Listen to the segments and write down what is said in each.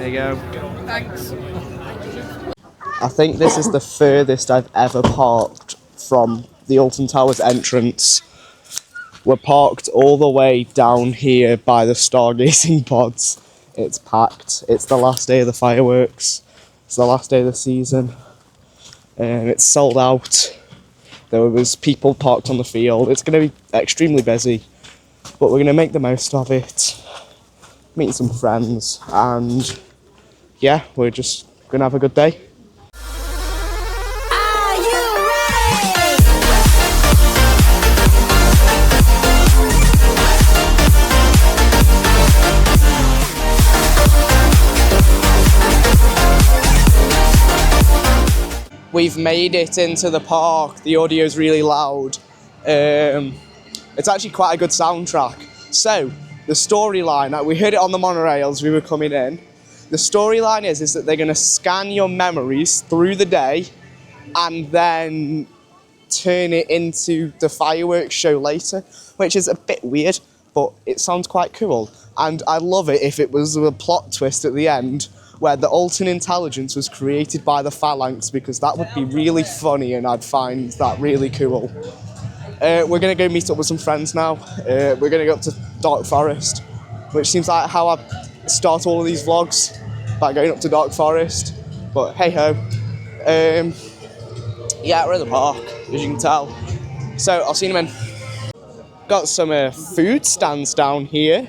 There you go. Thanks. I think this is the furthest I've ever parked from the Alton Towers entrance. We're parked all the way down here by the stargazing pods. It's packed. It's the last day of the fireworks. It's the last day of the season. And it's sold out. There was people parked on the field. It's going to be extremely busy, but we're going to make the most of it. Meet some friends, and yeah, we're just going to have a good day. We've made it into the park. The audio's really loud. It's actually quite a good soundtrack. So, the storyline, we heard it on the monorails, we were coming in. The storyline is that they're going to scan your memories through the day and then turn it into the fireworks show later, which is a bit weird, but it sounds quite cool. And I'd love it if it was a plot twist at the end where the Alton intelligence was created by the Phalanx, because that would be really funny and I'd find that really cool. We're going to go meet up with some friends now. We're going to go up to Dark Forest, which seems like how I start all of these vlogs, by going up to Dark Forest. But hey ho. Yeah, we're in the park, as you can tell. So I'll see you in a minute. Got some food stands down here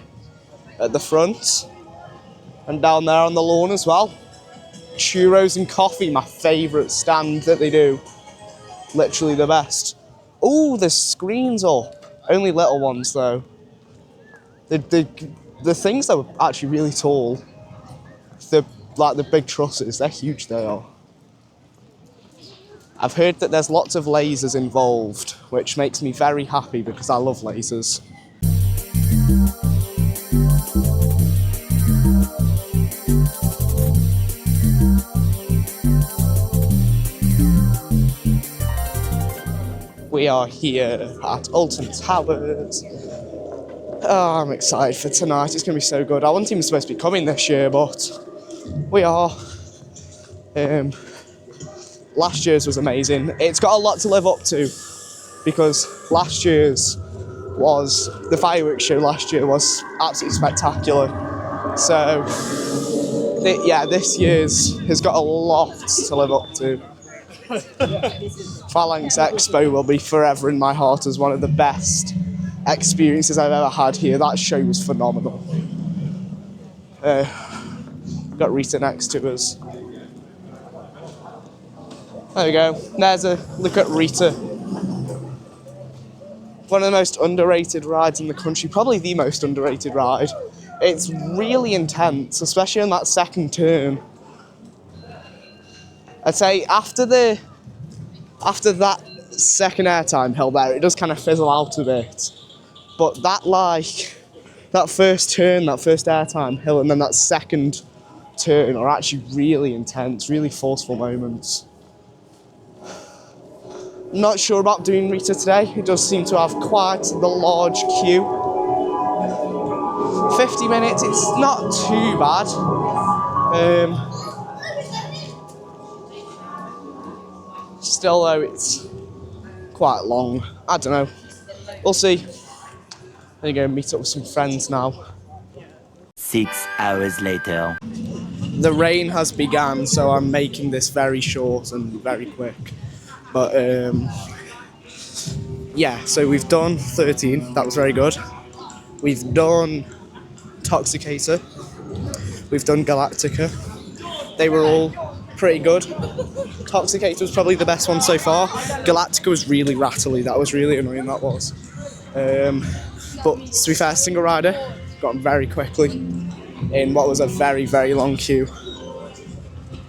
at the front. And down there on the lawn as well. Churros and coffee, my favourite stand that they do. Literally the best. Oh, the screen's up. Only little ones though. The things that were actually really tall. Like the big trusses, they're huge, they are. I've heard that there's lots of lasers involved, which makes me very happy because I love lasers. We are here at Alton Towers. Oh, I'm excited for tonight. It's going to be so good. I wasn't even supposed to be coming this year, but we are. Last year's was amazing. It's got a lot to live up to because last year's was, the fireworks show last year was absolutely spectacular. So, yeah, this year's has got a lot to live up to. Phalanx Expo will be forever in my heart as one of the best experiences I've ever had here. That show was phenomenal. Got Rita next to us. There we go. There's a look at Rita. One of the most underrated rides in the country, probably the most underrated ride. It's really intense, especially on that second turn. I'd say after that second airtime hill there, it does kind of fizzle out a bit. But that first turn, that first airtime hill, and then that second turn are actually really intense, really forceful moments. Not sure about doing Rita today. It does seem to have quite the large queue. 50 minutes, it's not too bad. Still though, it's quite long. I don't know. We'll see. There you go, meet up with some friends now. 6 hours later. The rain has begun, so I'm making this very short and very quick. But yeah, so we've done 13, that was very good. We've done Toxicator, we've done Galactica. They were all pretty good. Toxicator was probably the best one so far. Galactica was really rattly, that was really annoying, that was. But to be fair, single rider, got them very quickly in what was a very, very long queue.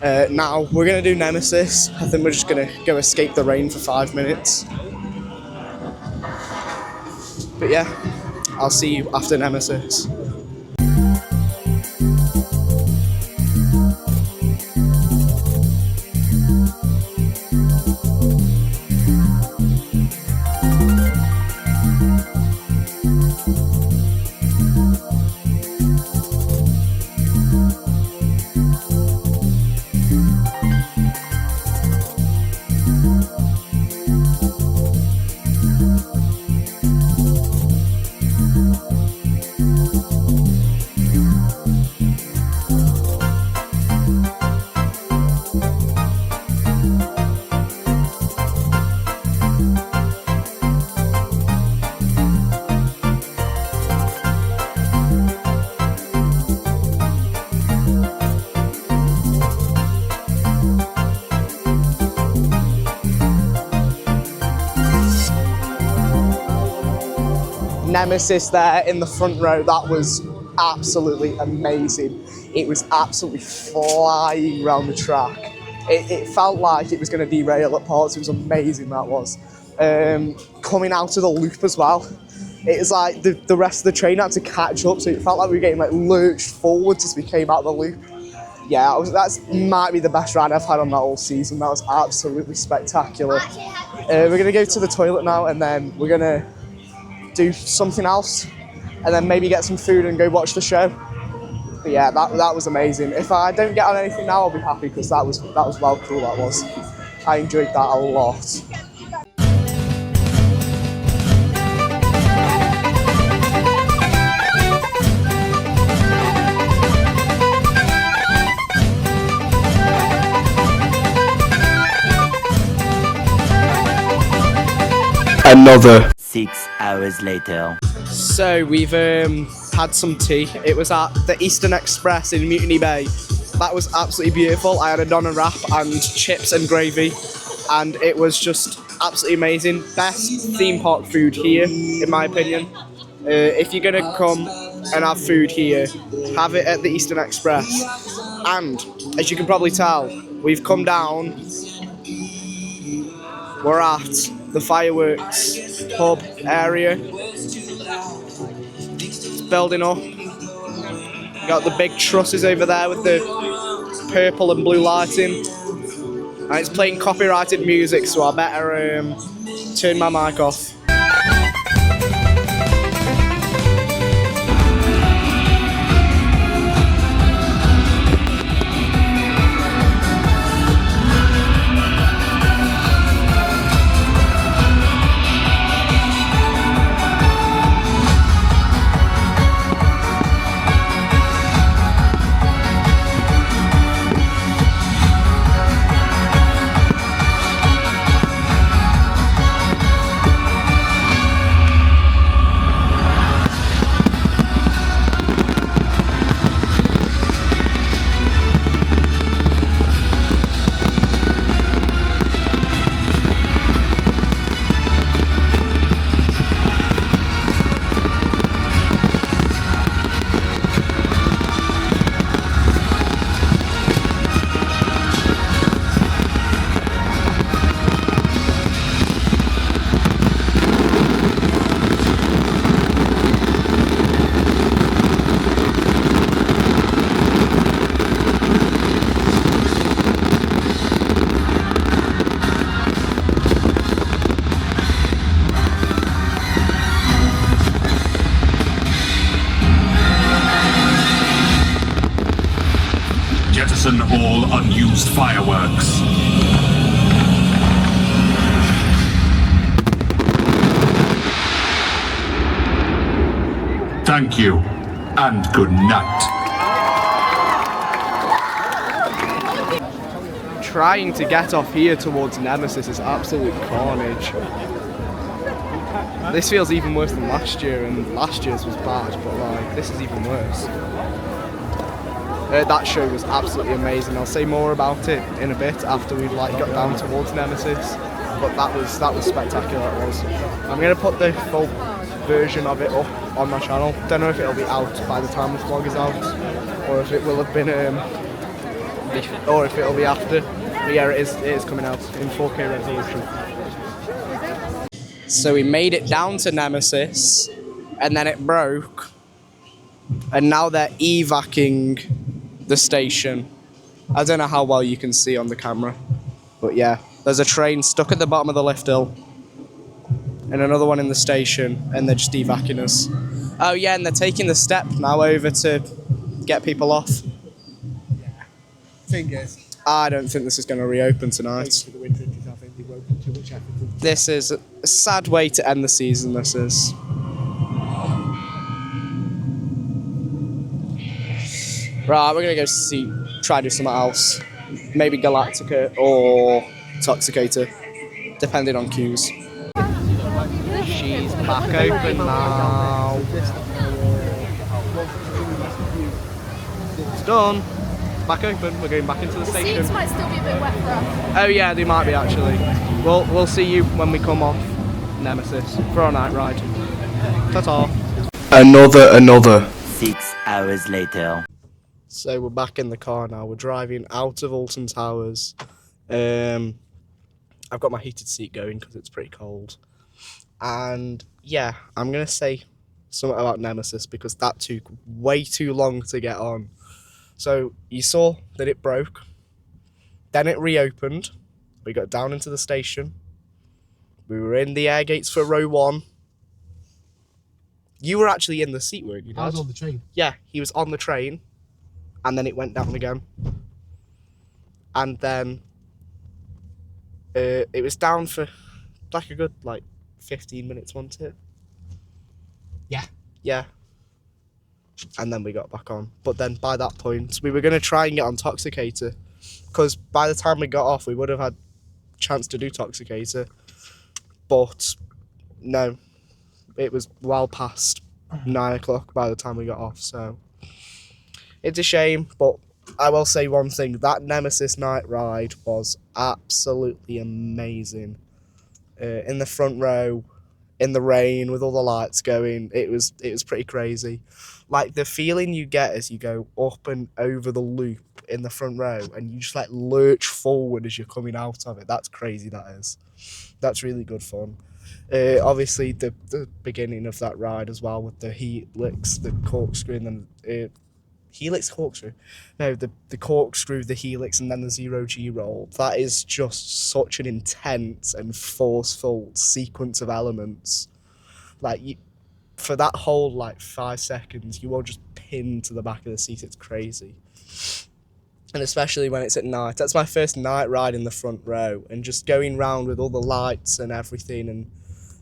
Now, we're going to do Nemesis. I think we're just going to go escape the rain for 5 minutes. But yeah, I'll see you after Nemesis. Nemesis there in the front row. That was absolutely amazing. It was absolutely flying around the track. It felt like it was going to derail at parts. It was amazing, that was. Coming out of the loop as well. It was like the rest of the train had to catch up, so it felt like we were getting like lurched forwards as we came out of the loop. Yeah, that might be the best ride I've had on that whole season. That was absolutely spectacular. We're going to go to the toilet now, and then we're going to do something else, and then maybe get some food and go watch the show. But yeah, that was amazing. If I don't get on anything now, I'll be happy, because that was well cool, that was. I enjoyed that a lot. Another 6 hours later. So we've had some tea. It was at the Eastern Express in Mutiny Bay. That was absolutely beautiful. I had a doner wrap and chips and gravy, and it was just absolutely amazing. Best theme park food here, in my opinion. If you're gonna come and have food here, have it at the Eastern Express. And as you can probably tell, we've come down. We're at the fireworks hub area. It's building up. Got the big trusses over there with the purple and blue lighting. And it's playing copyrighted music, so I better turn my mic off. Jettison all unused fireworks. Thank you, and good night. Trying to get off here towards Nemesis is absolute carnage. This feels even worse than last year, and last year's was bad, but like, this is even worse. That show was absolutely amazing. I'll say more about it in a bit after we've like got down towards Nemesis, but that was spectacular. It was. I'm gonna put the full version of it up on my channel. Don't know if it'll be out by the time this vlog is out, or if it will have been, or if it'll be after. But yeah, it is coming out in 4K resolution. So we made it down to Nemesis, and then it broke, and now they're evacing the station. I don't know how well you can see on the camera, but yeah, there's a train stuck at the bottom of the lift hill, and another one in the station, and they're just evacing us. Oh yeah, and they're taking the step now over to get people off. Yeah. Thing is, I don't think this is going to reopen tonight. This is a sad way to end the season, this is. Right, we're going to go try to do something else. Maybe Galactica or Toxicator, depending on queues. She's back open now. It's done. Back open. We're going back into the station. The seats might still be a bit wet for us. Oh yeah, they might be actually. We'll see you when we come off Nemesis for our night ride. Ta-ta. Another. 6 hours later. So we're back in the car now. We're driving out of Alton Towers. I've got my heated seat going because it's pretty cold. And yeah, I'm going to say something about Nemesis because that took way too long to get on. So you saw that it broke. Then it reopened. We got down into the station. We were in the air gates for row 1. You were actually in the seat, weren't you, Dad? I was on the train. Yeah, he was on the train. And then it went down again. And then it was down for like a good 15 minutes, wasn't it? Yeah. Yeah. And then we got back on. But then by that point, we were going to try and get on Toxicator. Because by the time we got off, we would have had a chance to do Toxicator. But no, it was well past 9 o'clock by the time we got off. So it's a shame, but I will say one thing. That Nemesis night ride was absolutely amazing. In the front row, in the rain, with all the lights going, it was pretty crazy. Like the feeling you get as you go up and over the loop in the front row and you just lurch forward as you're coming out of it. That's crazy, that is. That's really good fun. Obviously the beginning of that ride as well with the helix, the corkscrew, and then helix corkscrew? No, the corkscrew, the helix, and then the 0G roll. That is just such an intense and forceful sequence of elements. For that whole 5 seconds, you are just pinned to the back of the seat. It's crazy. And especially when it's at night. That's my first night ride in the front row, and just going round with all the lights and everything and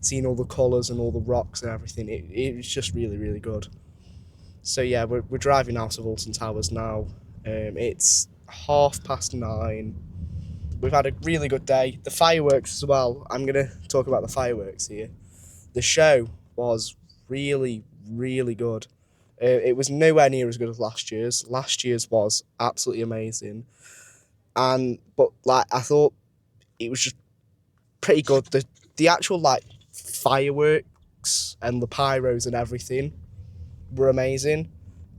seeing all the colours and all the rocks and everything. It was just really, really good. So yeah, we're driving out of Alton Towers now. It's 9:30. We've had a really good day. The fireworks as well. I'm going to talk about the fireworks here. The show was really, really good. It was nowhere near as good as last year's. Last year's was absolutely amazing. But I thought it was just pretty good. The actual fireworks and the pyros and everything were amazing.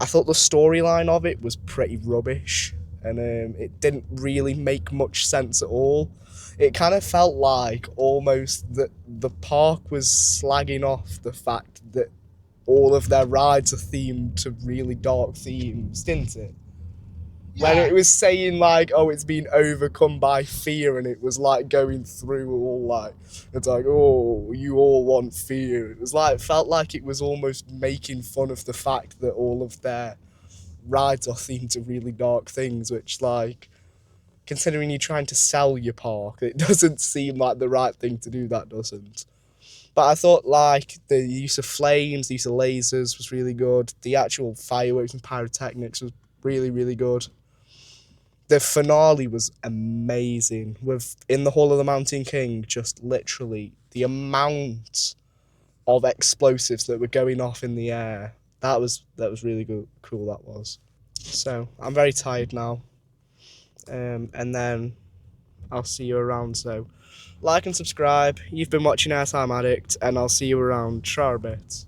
I thought the storyline of it was pretty rubbish, and it didn't really make much sense at all. It kind of felt like almost that the park was slagging off the fact that all of their rides are themed to really dark themes, didn't it? Yeah. When it was saying it's been overcome by fear, and it was going through all it's oh, you all want fear. It was felt like it was almost making fun of the fact that all of their rides are themed to really dark things, which considering you're trying to sell your park, it doesn't seem like the right thing to do, that doesn't. But I thought the use of flames, the use of lasers was really good. The actual fireworks and pyrotechnics was really, really good. The finale was amazing. In the Hall of the Mountain King, just literally the amount of explosives that were going off in the air. That was really good, cool, that was. So I'm very tired now. And then I'll see you around. So like and subscribe. You've been watching Airtime Addict, and I'll see you around. Ciao, bit.